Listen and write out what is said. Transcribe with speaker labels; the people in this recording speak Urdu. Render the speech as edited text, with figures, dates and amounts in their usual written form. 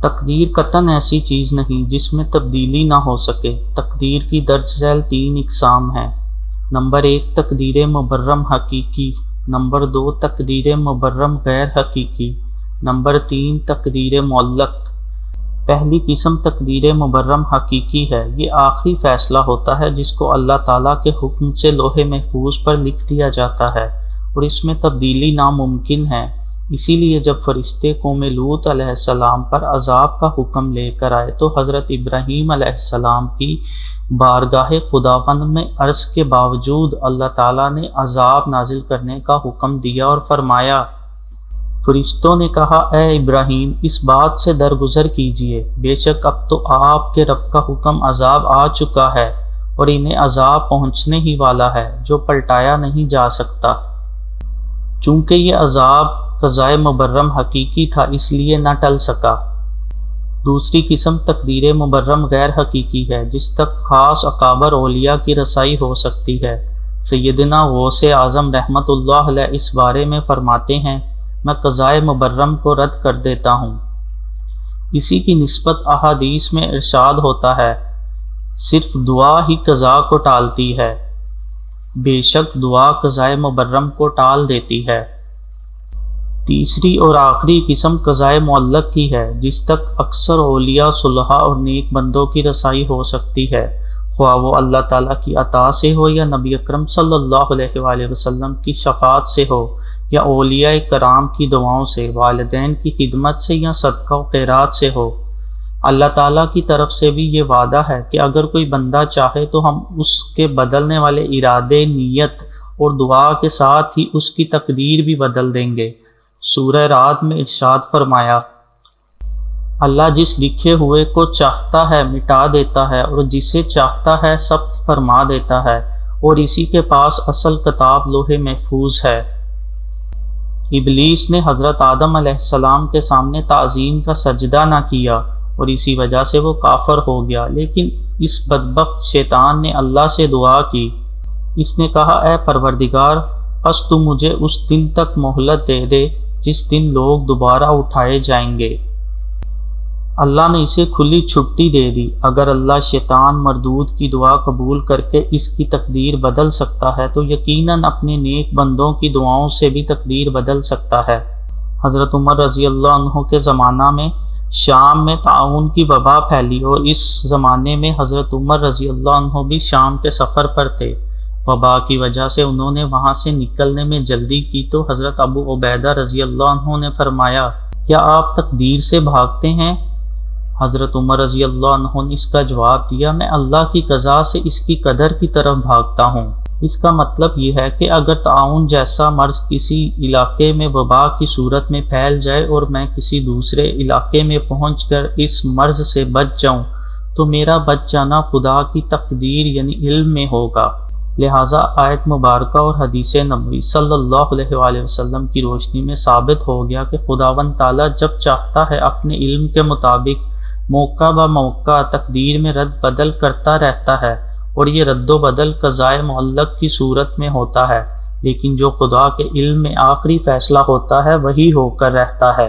Speaker 1: تقدیر قطعاً ایسی چیز نہیں جس میں تبدیلی نہ ہو سکے۔ تقدیر کی درج ذیل 3 اقسام ہیں۔ نمبر 1 تقدیر مبرم حقیقی، نمبر 2 تقدیر مبرم غیر حقیقی، نمبر 3 تقدیر معلق۔ پہلی قسم تقدیر مبرم حقیقی ہے۔ یہ آخری فیصلہ ہوتا ہے جس کو اللہ تعالیٰ کے حکم سے لوح محفوظ پر لکھ دیا جاتا ہے اور اس میں تبدیلی ناممکن ہے۔ اسی لیے جب فرشتے قوم لوط علیہ السلام پر عذاب کا حکم لے کر آئے تو حضرت ابراہیم علیہ السلام کی بارگاہ خداوند میں عرض کے باوجود اللہ تعالیٰ نے عذاب نازل کرنے کا حکم دیا اور فرمایا، فرشتوں نے کہا اے ابراہیم اس بات سے درگزر کیجئے، بے شک اب تو آپ کے رب کا حکم عذاب آ چکا ہے اور انہیں عذاب پہنچنے ہی والا ہے جو پلٹایا نہیں جا سکتا۔ چونکہ یہ عذاب قضائے مبرم حقیقی تھا اس لیے نہ ٹل سکا۔ دوسری قسم تقدیر مبرم غیر حقیقی ہے جس تک خاص اکابر اولیاء کی رسائی ہو سکتی ہے۔ سیدنا غوث اعظم رحمۃ اللہ علیہ اس بارے میں فرماتے ہیں، میں قضائے مبرم کو رد کر دیتا ہوں۔ اسی کی نسبت احادیث میں ارشاد ہوتا ہے، صرف دعا ہی قضا کو ٹالتی ہے، بے شک دعا قضائے مبرم کو ٹال دیتی ہے۔ تیسری اور آخری قسم قضائے معلق کی ہے جس تک اکثر اولیاء، صلحاء اور نیک بندوں کی رسائی ہو سکتی ہے، خواہ وہ اللہ تعالیٰ کی عطا سے ہو یا نبی اکرم صلی اللہ علیہ وآلہ وسلم کی شفاعت سے ہو یا اولیاء کرام کی دعاؤں سے، والدین کی خدمت سے یا صدقہ و خیرات سے ہو۔ اللہ تعالیٰ کی طرف سے بھی یہ وعدہ ہے کہ اگر کوئی بندہ چاہے تو ہم اس کے بدلنے والے ارادے، نیت اور دعا کے ساتھ ہی اس کی تقدیر بھی بدل دیں گے۔ سورہ رعد میں ارشاد فرمایا، اللہ جس لکھے ہوئے کو چاہتا ہے مٹا دیتا ہے اور جسے چاہتا ہے ثبت فرما دیتا ہے، اور اسی کے پاس اصل کتاب لوح محفوظ ہے۔ ابلیس نے حضرت آدم علیہ السلام کے سامنے تعظیم کا سجدہ نہ کیا اور اسی وجہ سے وہ کافر ہو گیا، لیکن اس بدبخت شیطان نے اللہ سے دعا کی۔ اس نے کہا، اے پروردگار، پس تو مجھے اس دن تک مہلت دے دے جس دن لوگ دوبارہ اٹھائے جائیں گے۔ اللہ نے اسے کھلی چھٹی دے دی۔ اگر اللہ شیطان مردود کی دعا قبول کر کے اس کی تقدیر بدل سکتا ہے تو یقیناً اپنے نیک بندوں کی دعاؤں سے بھی تقدیر بدل سکتا ہے۔ حضرت عمر رضی اللہ عنہ کے زمانہ میں شام میں طاعون کی وبا پھیلی اور اس زمانے میں حضرت عمر رضی اللہ عنہ بھی شام کے سفر پر تھے۔ وبا کی وجہ سے انہوں نے وہاں سے نکلنے میں جلدی کی تو حضرت ابو عبیدہ رضی اللہ عنہ نے فرمایا، کیا آپ تقدیر سے بھاگتے ہیں؟ حضرت عمر رضی اللہ عنہ نے اس کا جواب دیا، میں اللہ کی قضا سے اس کی قدر کی طرف بھاگتا ہوں۔ اس کا مطلب یہ ہے کہ اگر طاعون جیسا مرض کسی علاقے میں وبا کی صورت میں پھیل جائے اور میں کسی دوسرے علاقے میں پہنچ کر اس مرض سے بچ جاؤں تو میرا بچ جانا خدا کی تقدیر یعنی علم میں ہوگا۔ لہٰذا آیت مبارکہ اور حدیث نبوی صلی اللہ علیہ وآلہ وسلم کی روشنی میں ثابت ہو گیا کہ خداوند تعالیٰ جب چاہتا ہے اپنے علم کے مطابق موقع بہ موقع تقدیر میں رد بدل کرتا رہتا ہے، اور یہ رد و بدل قضائے معلق کی صورت میں ہوتا ہے، لیکن جو خدا کے علم میں آخری فیصلہ ہوتا ہے وہی ہو کر رہتا ہے۔